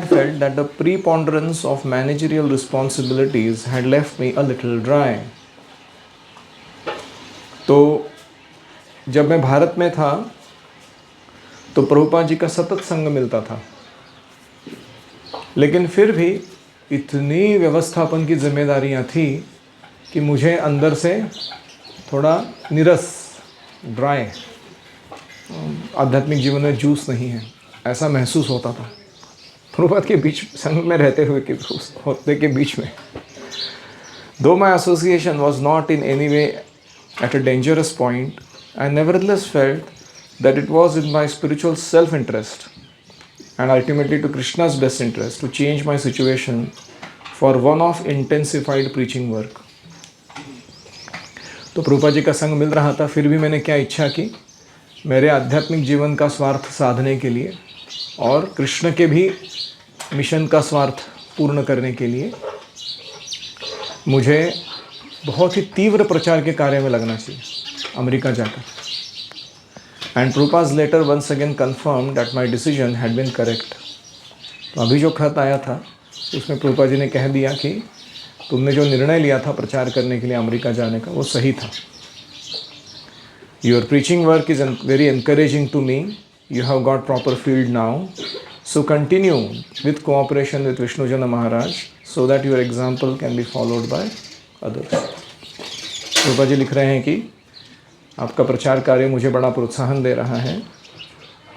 felt that the preponderance of managerial responsibilities had left me a little dry. तो जब मैं भारत में था तो प्रभुपाद जी का सतत संग मिलता था, लेकिन फिर भी इतनी व्यवस्थापन की जिम्मेदारियां थी कि मुझे अंदर से थोड़ा नीरस, ड्राई, आध्यात्मिक जीवन में जूस नहीं है ऐसा महसूस होता था प्रभुपाद के बीच संग में रहते हुए के होते के बीच में. Though my association was not in any way at a dangerous point, I nevertheless felt that it was in my spiritual self-interest and ultimately to Krishna's best interest to change my situation for one of intensified preaching work. तो प्रभुपाद जी का संग मिल रहा था, फिर भी मैंने क्या इच्छा की, मेरे आध्यात्मिक जीवन का स्वार्थ साधने के लिए और कृष्ण के भी मिशन का स्वार्थ पूर्ण करने के लिए मुझे बहुत ही तीव्र प्रचार के कार्य में लगना चाहिए अमेरिका जाकर. And Prabhupada letter once again confirm that my decision had been correct. तो अभी जो खत आया था उसमें प्रभुपाद जी ने कह दिया कि तुमने जो निर्णय लिया था प्रचार करने के लिए अमेरिका जाने का वो सही था. Your preaching work is very encouraging to me. You have got proper field now. So continue with cooperation with Vishnujana Maharaj so that your example can be followed by others. रूपा जी लिख रहे हैं कि आपका प्रचार कार्य मुझे बड़ा प्रोत्साहन दे रहा है.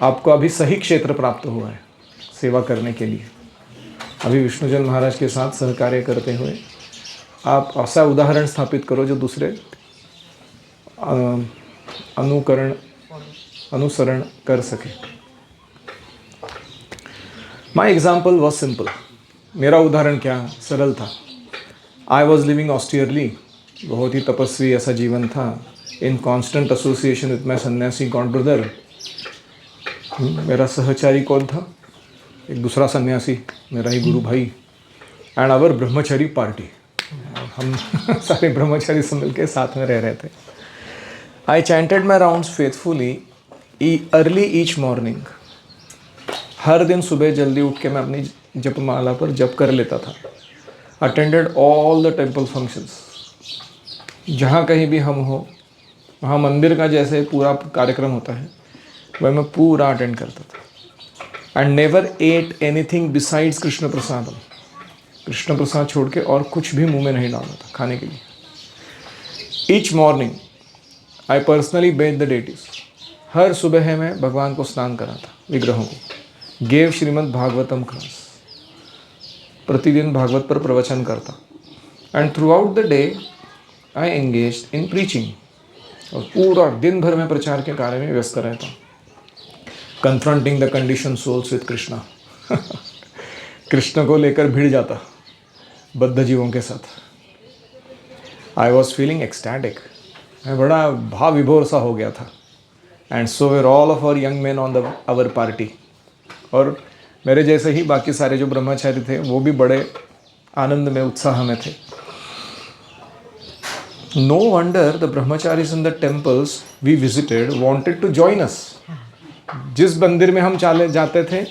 आपको अभी सही क्षेत्र प्राप्त हुआ है सेवा करने के लिए. अभी विष्णुजन महाराज के साथ सहकार्य करते हुए आप ऐसा उदाहरण स्थापित करो जो दूसरे अनुसरण कर सके. My example was simple. मेरा उदाहरण क्या सरल था. I was living austerely. बहुत ही तपस्वी ऐसा जीवन था. In constant association with my sannyasi god brother. मेरा सहचारी कौन था? एक दूसरा सन्यासी, मेरा ही गुरु भाई. And our Brahmachari party. हम सारे ब्रह्मचारी से मिल के साथ में रह रहे थे. I chanted my rounds faithfully early each morning. हर दिन सुबह जल्दी उठ के मैं अपनी जपमाला पर जप कर लेता था. Attended all the temple functions. जहाँ कहीं भी हम हो वहाँ मंदिर का जैसे पूरा कार्यक्रम होता है वह मैं पूरा अटेंड करता था. And never ate anything besides Krishna prasadam. Krishna प्रसाद छोड़ के और कुछ भी मुंह में नहीं डालना था खाने के लिए. Each morning I personally bathe the deities. हर सुबह मैं भगवान को स्नान कराता, विग्रहों को. Gave Shrimad Bhagavatam class. प्रतिदिन भागवत पर प्रवचन करता. And throughout the day I engage in preaching. और पूरा दिन भर में प्रचार के कार्य में व्यस्त रहता. Confronting the condition souls with Krishna. Krishna को लेकर भिड़ जाता बद्ध जीवों के साथ. I was feeling ecstatic. मैं बड़ा भाव विभोर सा हो गया था. And so were all of our young man on the our party. और मेरे जैसे ही बाकी सारे जो ब्रह्मचारी थे वो भी बड़े आनंद में, उत्साह में थे. No wonder the brahmacharis in the temples we visited wanted to join us. जिस मंदिर में हम चले जाते थे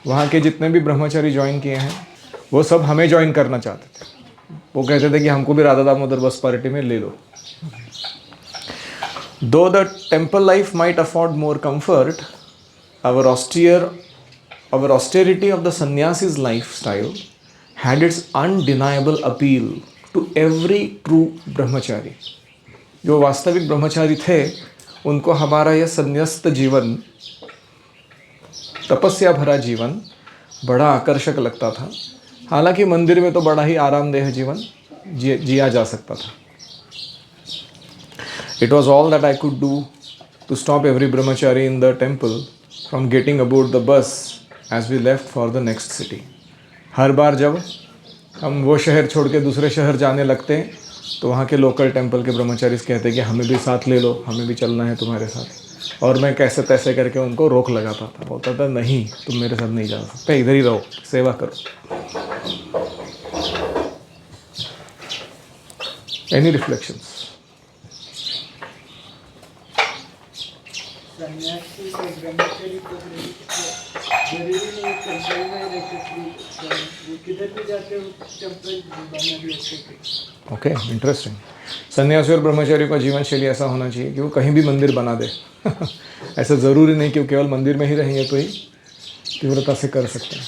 वहाँ के जितने भी ब्रह्मचारी ज्वाइन किए हैं वो सब हमें ज्वाइन करना चाहते थे. वो कहते थे कि हमको भी राधा दामोदर बस पार्टी में ले लो. दो the temple life might afford more comfort, our austerity of the sannyasi's lifestyle had its undeniable appeal to every true brahmachari. जो वास्तविक ब्रह्मचारी थे उनको हमारा यह संन्यस्त जीवन, तपस्या भरा जीवन बड़ा आकर्षक लगता था. हालांकि मंदिर में तो बड़ा ही आरामदेह जीवन जिया जा सकता था. It was all that I could do to stop every brahmachari in the temple from getting aboard the bus as we left for the next city. हर बार जब हम वो शहर छोड़ के दूसरे शहर जाने लगते तो वहाँ के लोकल टेम्पल के ब्रह्मचारी कहते कि हमें भी साथ ले लो, हमें भी चलना है तुम्हारे साथ. और मैं कैसे तैसे करके उनको रोक लगाता था. बोलता था नहीं, तुम मेरे साथ नहीं जा सकते, इधर ही रहो, सेवा करो. Any reflections? सन्यासी और ब्रह्मचारी को जरूरी नहीं टेम्पल में रहते थे, वो किधर भी जाते हो टेम्पल बना भी अच्छे। Okay, interesting. सन्यासी और ब्रह्मचारी का जीवन शैली ऐसा होना चाहिए कि वो कहीं भी मंदिर बना दे। ऐसा ज़रूरी नहीं कि वो केवल मंदिर में ही रहेंगे तो ही तीव्रता से कर सकते हैं।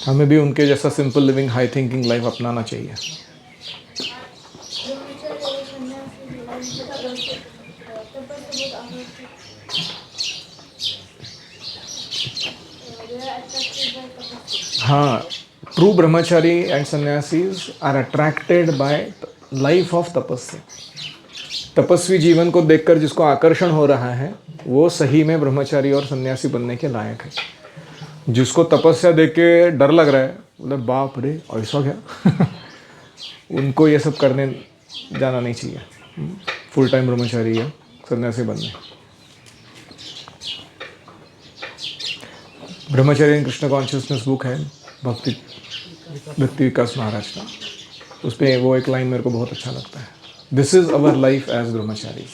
हमें भी उनके जैसा simple living high thinking life अपनाना चाहिए। हाँ, true brahmachari and sannyasis are attracted by life of tapasya. तपस्वी जीवन को देखकर जिसको आकर्षण हो रहा है वो सही में ब्रह्मचारी और सन्यासी बनने के लायक है। जिसको तपस्या देख के डर लग रहा है, बोले बाप रे ऐसा क्या, उनको ये सब करने जाना नहीं चाहिए। फुल टाइम ब्रह्मचारी या सन्यासी बनने। ब्रह्मचारी इन कृष्ण कॉन्शियसनेस बुक है भक्ति विकास महाराज का, उस पर वो एक लाइन मेरे को बहुत अच्छा लगता है। This is our life as brahmachari,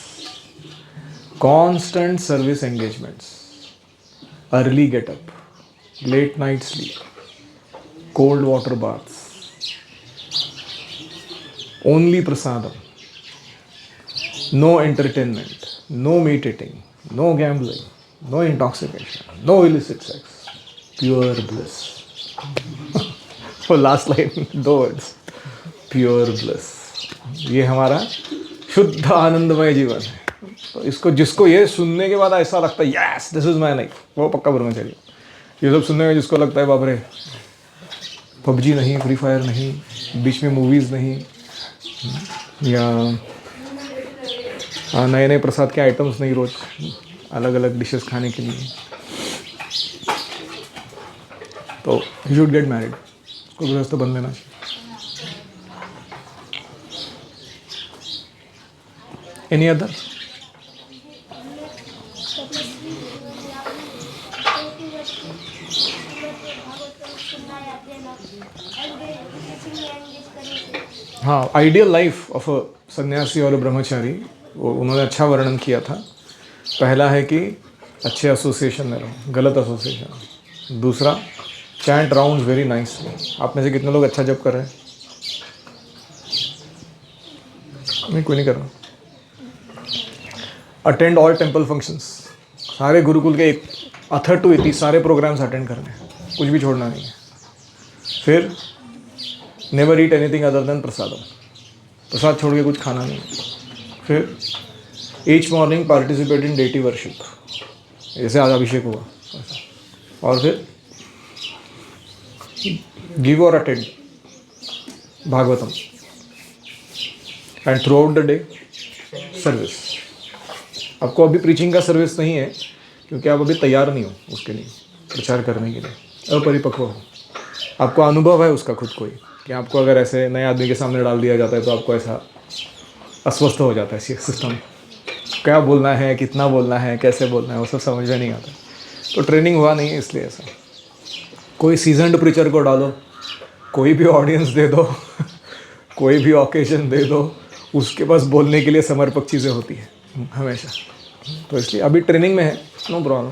constant service engagements, early get up, late night sleep, cold water baths, only prasadam, no entertainment, no meat eating, no gambling, no intoxication, no illicit sex, pure bliss. वो last line 2 words, pure bliss. ये हमारा शुद्ध आनंदमय जीवन है। तो इसको जिसको ये सुनने के बाद ऐसा लगता है yes this is my life, वो पक्का ब्रह्मचारी। ये सब सुनने में जिसको लगता है बाप रे पबजी नहीं, फ्री फायर नहीं, बीच में मूवीज़ नहीं, या नए नए प्रसाद के आइटम्स नहीं, रोज अलग अलग डिशेस खाने के लिए, तो यू शुड गेट मैरिड, उसको गृहस्थ बन लेना चाहिए। Any other? हाँ, आइडियल लाइफ ऑफ अ सन्यासी और ब्रह्मचारी वो उन्होंने अच्छा वर्णन किया था। पहला है कि अच्छे एसोसिएशन में रहो, गलत एसोसिएशन। दूसरा, चैंट राउंड वेरी नाइसली। आप में से कितने लोग अच्छा जब कर रहे हैं? नहीं, कोई नहीं कर रहा। अटेंड ऑल टेम्पल फंक्शंस, सारे गुरुकुल के एक अथर टू इति सारे प्रोग्राम्स अटेंड करने हैं, कुछ भी छोड़ना नहीं है। फिर never eat anything other than prasadam, प्रसाद छोड़ के कुछ खाना नहीं है। फिर each morning participate in deity worship, जैसे आज अभिषेक हुआ। और फिर गिव और attend Bhagavatam, and throughout the day service. आपको अभी प्रीचिंग का सर्विस नहीं है क्योंकि आप अभी तैयार नहीं हो उसके लिए, प्रचार करने के लिए अपरिपक्व हो। आपको अनुभव है उसका खुद को ही कि आपको अगर ऐसे नए आदमी के सामने डाल दिया जाता है तो आपको ऐसा अस्वस्थ हो जाता है सिस्टम। क्या बोलना है, कितना बोलना है, कैसे बोलना है, वो सब समझ में नहीं आता। तो ट्रेनिंग हुआ नहीं इसलिए ऐसा। कोई सीजनड प्रीचर को डालो, कोई भी ऑडियंस दे दो, कोई भी ओकेजन दे दो, उसके पास बोलने के लिए समर्पक चीज़ें होती हैं हमेशा। तो इसलिए अभी ट्रेनिंग में है, नो प्रॉब्लम,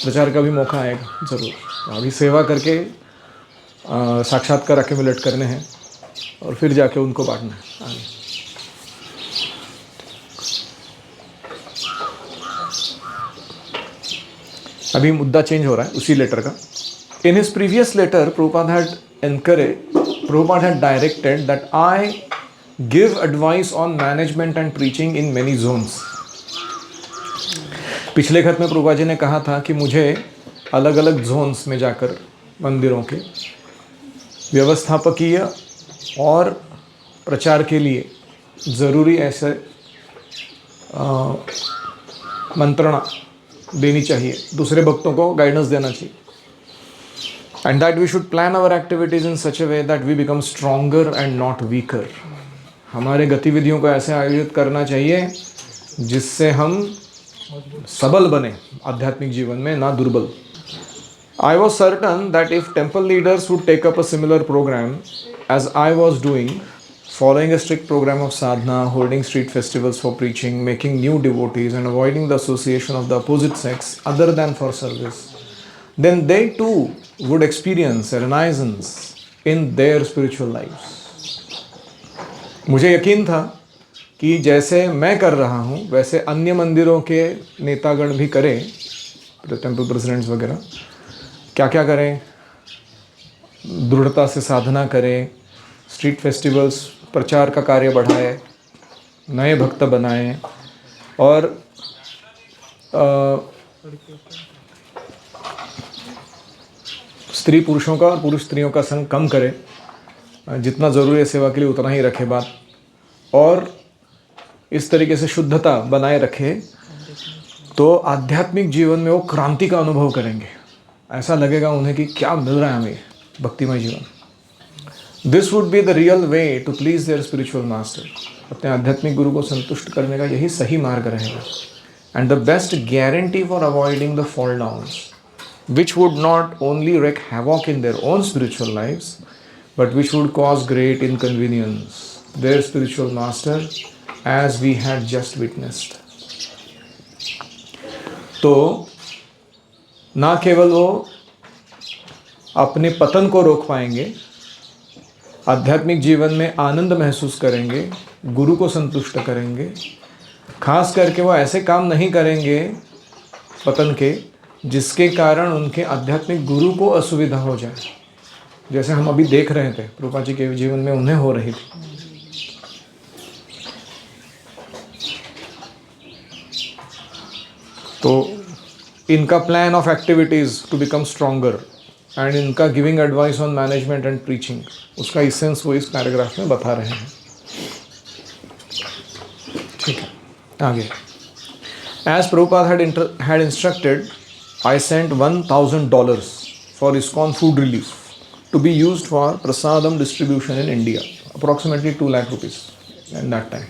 प्रचार का भी मौका आएगा ज़रूर। तो अभी सेवा करके साक्षात्कार एक्यूमुलेट करने हैं और फिर जाके उनको बांटना है आगे। अभी मुद्दा चेंज हो रहा है उसी लेटर का। In his previous letter Prabhupada had directed that I give advice on management and preaching in many zones. पिछले खत में प्रभुपाद जी ने कहा था कि मुझे अलग अलग जोन्स में जाकर मंदिरों के व्यवस्थापकीय और प्रचार के लिए ज़रूरी ऐसे मंत्रणा देनी चाहिए, दूसरे भक्तों को गाइडेंस देना चाहिए। And that we should plan our activities in such a way that we become stronger and not weaker. हमारे गतिविधियों को ऐसे आयोजित करना चाहिए जिससे हम सबल बने आध्यात्मिक जीवन में, ना दुर्बल। I was certain that if temple leaders would take up a similar program as I was doing following a strict program of sadhana, holding street festivals for preaching, making new devotees, and avoiding the association of the opposite sex other than for service, then they too would experience a renaissance in their spiritual lives. मुझे यकीन था कि जैसे मैं कर रहा हूँ वैसे अन्य मंदिरों के नेतागण भी करें, टेम्पल प्रेसिडेंट्स वगैरह क्या क्या करें, दृढ़ता से साधना करें, स्ट्रीट फेस्टिवल्स प्रचार का कार्य बढ़ाए, नए भक्त बनाएं और स्त्री पुरुषों का और पुरुष स्त्रियों का संग कम करें, जितना ज़रूरी है सेवा के लिए उतना ही रखे बात, और इस तरीके से शुद्धता बनाए रखे, तो आध्यात्मिक जीवन में वो क्रांति का अनुभव करेंगे। ऐसा लगेगा उन्हें कि क्या मिल रहा है हमें भक्तिमय जीवन। This would be the real way to please their spiritual master. अपने आध्यात्मिक गुरु को संतुष्ट करने का यही सही मार्ग रहेगा। And the best guarantee for avoiding the fall downs which would not only wreak havoc in their own spiritual lives, but which would cause great inconvenience their spiritual master, as we had just witnessed. तो ना केवल वो अपने पतन को रोक पाएंगे, आध्यात्मिक जीवन में आनंद महसूस करेंगे, गुरु को संतुष्ट करेंगे, खास करके वो ऐसे काम नहीं करेंगे पतन के जिसके कारण उनके आध्यात्मिक गुरु को असुविधा हो जाए, जैसे हम अभी देख रहे थे प्रभुपाद जी के जीवन में उन्हें हो रही थी। तो इनका plan of activities to become stronger and इनका giving advice on management and preaching, उसका इसेंस वो इस पैराग्राफ में बता रहे हैं। ठीक है, आगे। As Prabhupada had instructed, I sent $1,000 for ISKCON food relief to be used for prasadam distribution in India, approximately 2 lakh rupees at that time.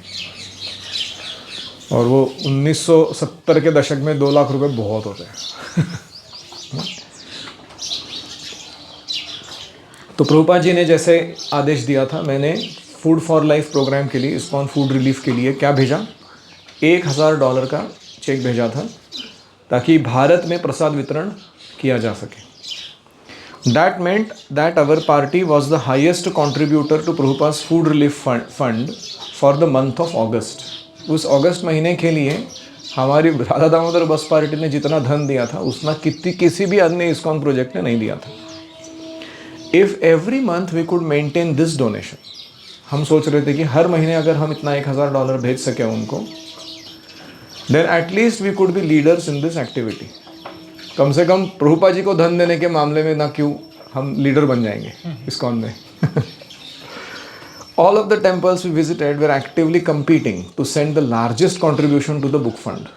और वो 1970 के दशक में 2 लाख रुपए बहुत होते हैं। तो प्रभुपाद जी ने जैसे आदेश दिया था, मैंने फूड फॉर लाइफ प्रोग्राम के लिए, ISKCON फूड रिलीफ के लिए क्या भेजा, $1,000 का चेक भेजा था ताकि भारत में प्रसाद वितरण किया जा सके। That meant that our party was the highest contributor to Prabhupada's food relief fund for the month of August. उस अगस्त महीने के लिए हमारी राधा दामोदर बस पार्टी ने जितना धन दिया था उतना किसी भी अन्य ISKCON प्रोजेक्ट ने नहीं दिया था। If every month we could maintain this donation, हम सोच रहे थे कि हर महीने अगर हम इतना $1,000 भेज सके उनको, then at least we could be leaders in this activity. कम से कम प्रभुपाद जी को धन देने के मामले में ना क्यों हम लीडर बन जाएंगे ISKCON में। All of the temples we visited were actively competing to send the largest contribution to the book fund.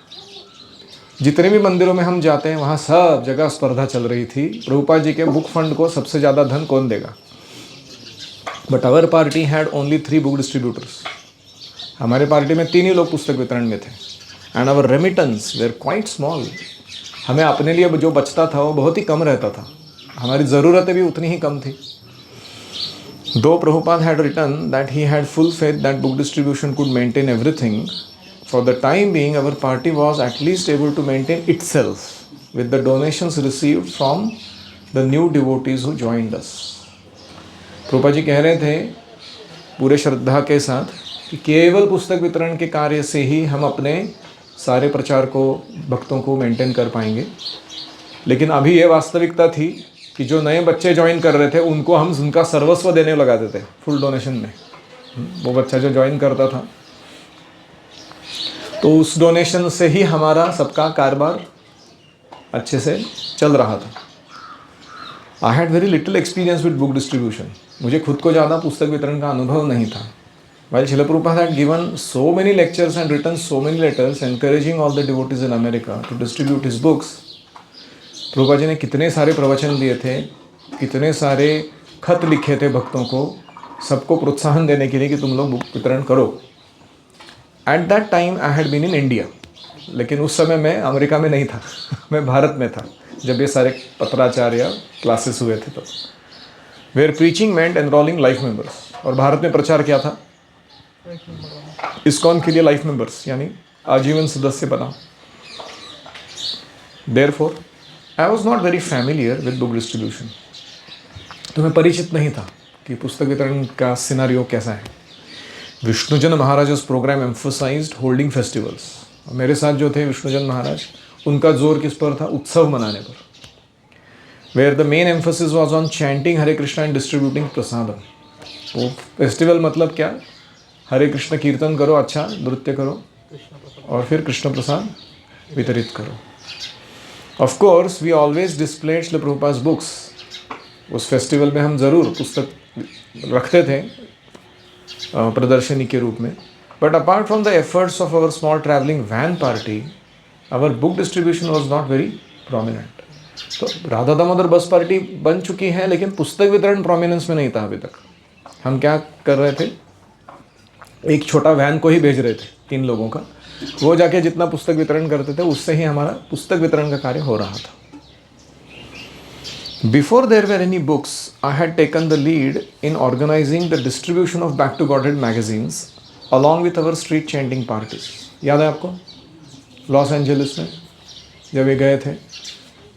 जितने भी मंदिरों में हम जाते हैं वहाँ सब जगह स्पर्धा चल रही थी, प्रभुपाद जी के बुक फंड को सबसे ज़्यादा धन कौन देगा। But our party had only 3 book distributors. हमारे पार्टी में 3 ही लोग पुस्तक वितरण में थे। And our remittance were quite small. हमें अपने लिए जो बचता था वो बहुत ही कम रहता था, हमारी ज़रूरतें भी उतनी ही कम थी। Though Prabhupada had written that he had full faith that book distribution could maintain everything, for the time being our party was at least able to maintain itself with the donations received from the new devotees who joined us. Prabhupada जी कह रहे थे पूरे श्रद्धा के साथ कि केवल पुस्तक वितरण के कार्य से ही हम अपने सारे प्रचार को, भक्तों को मेंटेन कर पाएंगे। लेकिन अभी ये वास्तविकता थी कि जो नए बच्चे ज्वाइन कर रहे थे उनको हम उनका सर्वस्व देने लगा देते फुल डोनेशन में। वो बच्चा जो ज्वाइन करता था तो उस डोनेशन से ही हमारा सबका कारोबार अच्छे से चल रहा था। I had very little experience with book distribution. मुझे खुद को ज़्यादा पुस्तक वितरण का अनुभव नहीं था। While Srila Prabhupada had given so many lectures and written so many letters encouraging all the devotees in America to distribute his books, Prabhupada ji ने कितने सारे प्रवचन दिए थे, कितने सारे खत लिखे थे भक्तों को, सबको प्रोत्साहन देने के लिए कि तुम लोग बुक वितरण करो। At that time I had been in India, लेकिन उस समय मैं अमेरिका में नहीं था, मैं भारत में था जब ये सारे पत्राचार या क्लासेस हुए थे। तो where preaching meant enrolling life members, और भारत में प्रचार क्या था, 1 नंबर वाला। इस्कॉन के लिए लाइफ मेंबर्स यानी आजीवन सदस्य बनाओ। Therefore I was not very familiar with book distribution. तो मैं परिचित नहीं था कि पुस्तक वितरण का सिनारियो कैसा है। विष्णुजन महाराज प्रोग्राम एम्फोसाइज्ड होल्डिंग फेस्टिवल्स। मेरे साथ जो थे विष्णुजन महाराज, उनका जोर किस पर था? उत्सव मनाने पर। Where the main emphasis was on chanting Hare Krishna and distributing prasadam. वो फेस्टिवल मतलब क्या? हरे कृष्ण कीर्तन करो, अच्छा नृत्य करो कृष्ण प्रसाद। और फिर कृष्ण प्रसाद वितरित करो। Of course we always displayed Srila Prabhupada books. उस फेस्टिवल में हम ज़रूर पुस्तक रखते थे प्रदर्शनी के रूप में। But apart from the efforts of our small travelling van party, our book distribution was not very prominent. तो राधा दामोदर बस पार्टी बन चुकी है, लेकिन पुस्तक वितरण प्रोमिनेंस में नहीं था अभी तक। हम क्या कर रहे थे? एक छोटा वैन को ही भेज रहे थे, 3 लोगों का। वो जाके जितना पुस्तक वितरण करते थे उससे ही हमारा पुस्तक वितरण का कार्य हो रहा था। Before there were any books, I had taken the lead in organizing the distribution of Back to Godhead magazines along with our street chanting parties. याद है आपको लॉस एंजलिस में जब ये गए थे,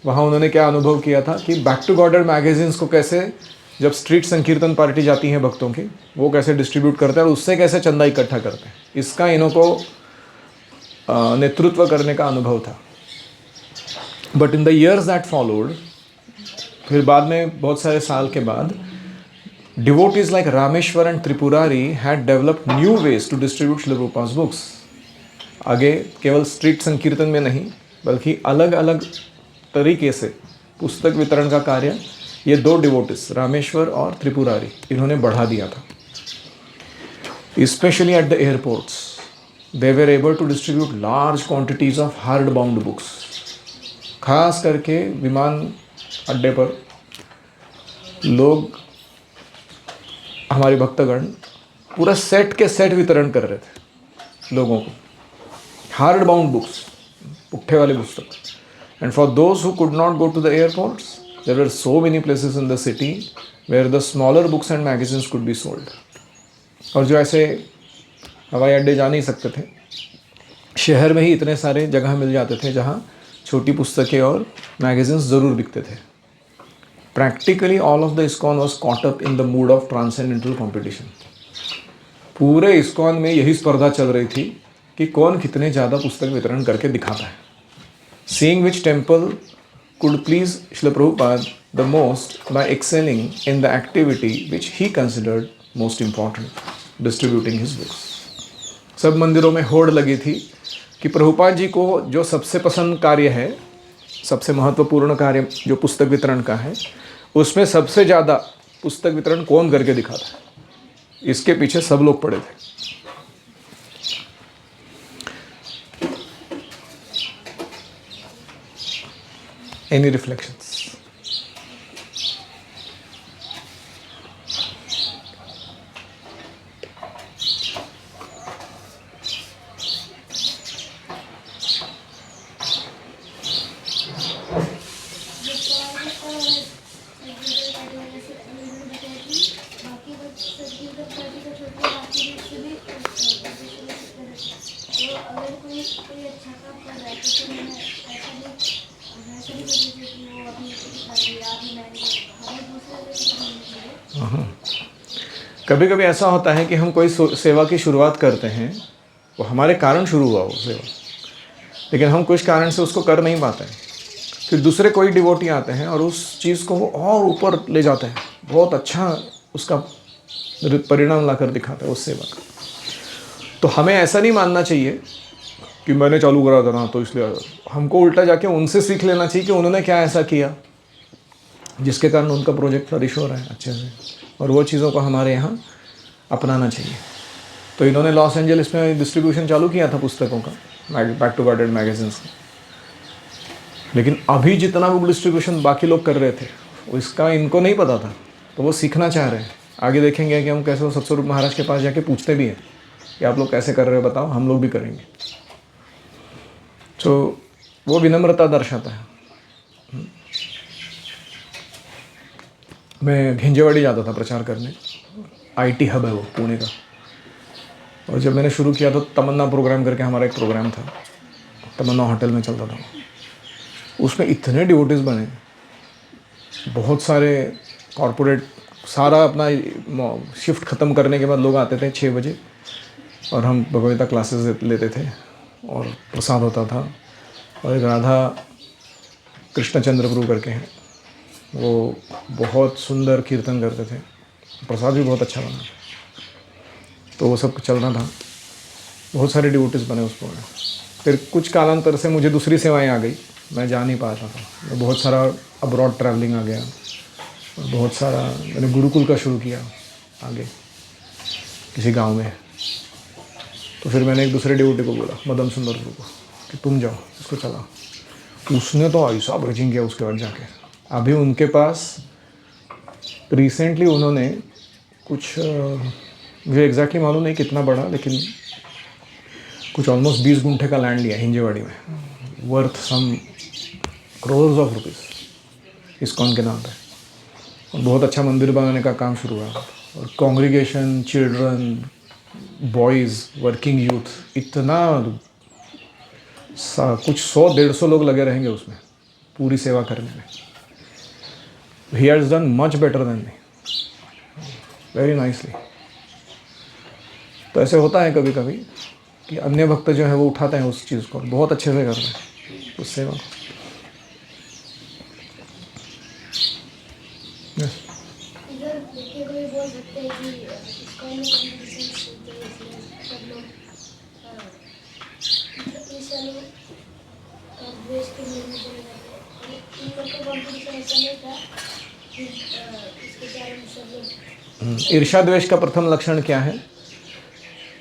वहाँ उन्होंने क्या अनुभव किया था कि बैक टू गॉडेड मैगजीन्स को कैसे, जब स्ट्रीट संकीर्तन पार्टी जाती हैं भक्तों की, वो कैसे डिस्ट्रीब्यूट करते हैं और उससे कैसे चंदा इकट्ठा करते हैं। इसका इन्हों को नेतृत्व करने का अनुभव था। But in the years that followed, फिर बाद में बहुत सारे साल के बाद, devotees like Rameshwar and Tripurari had developed new ways to distribute Srila Prabhupada books. आगे केवल स्ट्रीट संकीर्तन में नहीं बल्कि अलग अलग तरीके से पुस्तक वितरण का कार्य ये 2 डिवोटिस रामेश्वर और त्रिपुरारी इन्होंने बढ़ा दिया था। Specially at the airports they were able to distribute large quantities of hard bound books. खास करके विमान अड्डे पर लोग, हमारे भक्तगण पूरा सेट के सेट वितरण कर रहे थे लोगों को, हार्ड बाउंड बुक्स, पुट्ठे वाले पुस्तक। And for those who could not go to the airports, there were so many places in the city where the smaller books and magazines could be sold. और जो ऐसे हवाई अड्डे जा नहीं सकते थे, शहर में ही इतने सारे जगह मिल जाते थे जहाँ छोटी पुस्तकें और मैगजीन्स ज़रूर बिकते थे। Practically all of the ISKCON was caught up in the mood of transcendental competition. पूरे ISKCON में यही स्पर्धा चल रही थी कि कौन कितने ज़्यादा पुस्तक वितरण करके दिखाता है। Seeing which temple could please Srila Prabhupada the most by excelling in the activity which he considered most important, distributing his books. सब मंदिरों में होड़ लगी थी कि प्रभुपाद जी को जो सबसे पसंद कार्य है, सबसे महत्वपूर्ण कार्य जो पुस्तक वितरण का है, उसमें सबसे ज़्यादा पुस्तक वितरण कौन करके दिखाता है। इसके पीछे सब लोग पड़े थे। Any reflections? कभी कभी ऐसा होता है कि हम कोई सेवा की शुरुआत करते हैं, वो हमारे कारण शुरू हुआ वो सेवा, लेकिन हम कुछ कारण से उसको कर नहीं पाते हैं। फिर दूसरे कोई डिवोटी आते हैं और उस चीज़ को वो और ऊपर ले जाते हैं, बहुत अच्छा उसका परिणाम लाकर दिखाते हैं उस सेवा का। तो हमें ऐसा नहीं मानना चाहिए कि मैंने चालू करा था ना तो इसलिए, हमको उल्टा जाके उनसे सीख लेना चाहिए कि उन्होंने क्या ऐसा किया जिसके कारण उनका प्रोजेक्ट फ्लरिश हो रहा है अच्छे से, और वो चीज़ों को हमारे यहाँ अपनाना चाहिए। तो इन्होंने लॉस एंजलिस में डिस्ट्रीब्यूशन चालू किया था पुस्तकों का, बैक टू गॉडेड मैगजीन्स का, लेकिन अभी जितना बुक डिस्ट्रीब्यूशन बाकी लोग कर रहे थे इसका इनको नहीं पता था, तो वो सीखना चाह रहे हैं। आगे देखेंगे कि हम कैसे वो सत्स्वरूप महाराज के पास जाके पूछते भी हैं कि आप लोग कैसे कर रहे हो बताओ, हम लोग भी करेंगे। तो वो विनम्रता दर्शाता है। मैं भिंजेवाड़ी जाता था प्रचार करने, आईटी हब है वो पुणे का, और जब मैंने शुरू किया तो तमन्ना प्रोग्राम करके हमारा एक प्रोग्राम था, तमन्ना होटल में चलता था। उसमें इतने डिवोटीज बने, बहुत सारे कॉरपोरेट, सारा अपना शिफ्ट ख़त्म करने के बाद लोग आते थे 6 बजे और हम भगवद्गीता क्लासेस लेते थे और प्रसाद होता था। और एक राधा कृष्णचंद्र प्रभु करके हैं, वो बहुत सुंदर कीर्तन करते थे, प्रसाद भी बहुत अच्छा बना, तो वो सब चल रहा था। बहुत सारे डिवोटीज बने उस प्रोग्राम। फिर कुछ कालांतर से मुझे दूसरी सेवाएं आ गई, मैं जा नहीं पाता था। बहुत सारा अब्रॉड ट्रैवलिंग आ गया और बहुत सारा मैंने गुरुकुल का शुरू किया आगे किसी गांव में। तो फिर मैंने एक दूसरे डिवोटी को बोला, मदन सुंदर प्रभु को, कि तुम जाओ इसको चला। उसने तो ऐसा ब्रजिंग किया उसके बाद जाके। अभी उनके पास रिसेंटली उन्होंने कुछ मुझे एग्जैक्टली मालूम नहीं कितना बड़ा, लेकिन कुछ ऑलमोस्ट 20 गुंठे का लैंड लिया हिंजेवाड़ी में, worth some crores of rupees ISKCON के नाम पे। और बहुत अच्छा मंदिर बनाने का काम शुरू हुआ और congregation, children, boys, working youth, इतना कुछ 100-150 लोग लगे रहेंगे उसमें पूरी सेवा करने में। He has done much better than me, very nicely. तो ऐसे होता है कभी कभी कि अन्य भक्त जो है वो उठाते हैं उस चीज़ को, बहुत अच्छे से कर रहे हैं उस सेवा को। इधर देखिए कोई बोल सकते हैं कि इस्कॉन में कंपटीशन चलते हैं, इसलिए सब लोग ईर्ष्या लोग और द्वेष के लिए चले जाते हैं। और इन लोग का कंपटीशन ऐसा नहीं था कि इसके कारण सब लोग। ईर्ष्या द्वेष का प्रथम लक्षण क्या है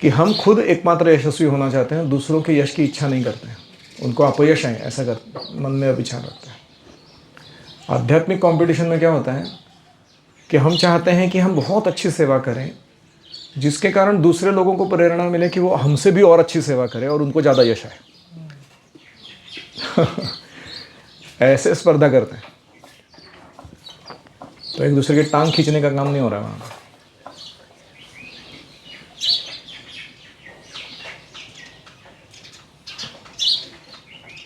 कि हम खुद एकमात्र यशस्वी होना चाहते हैं, दूसरों के यश की इच्छा नहीं करते हैं, उनको अपयश है ऐसा कर मन में विचार रखते हैं। आध्यात्मिक कंपटीशन में क्या होता है कि हम चाहते हैं कि हम बहुत अच्छी सेवा करें, जिसके कारण दूसरे लोगों को प्रेरणा मिले कि वो हमसे भी और अच्छी सेवा करें और उनको ज़्यादा यश आए। ऐसे स्पर्धा करते हैं, तो एक दूसरे की टांग खींचने का काम नहीं हो रहा है वहाँ पर।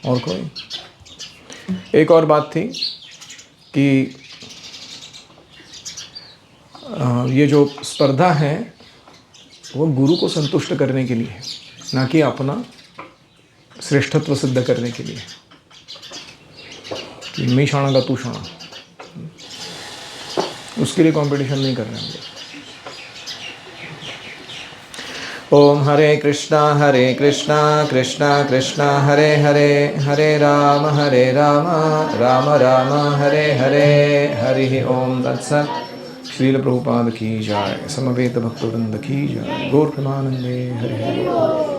और कोई एक और बात थी कि ये जो स्पर्धा है वो गुरु को संतुष्ट करने के लिए है, ना कि अपना श्रेष्ठत्व सिद्ध करने के लिए कि मैं शाणा का तू शाणा, उसके लिए कंपटीशन नहीं कर रहे हैं। ओम हरे कृष्णा कृष्णा कृष्णा हरे हरे, हरे राम राम राम हरे हरे। हरि ओम तत्सत्। श्रील प्रभुपाद की जय, समवेत भक्तवृंद की जय, गौर प्रेमानंदे हरि हरि।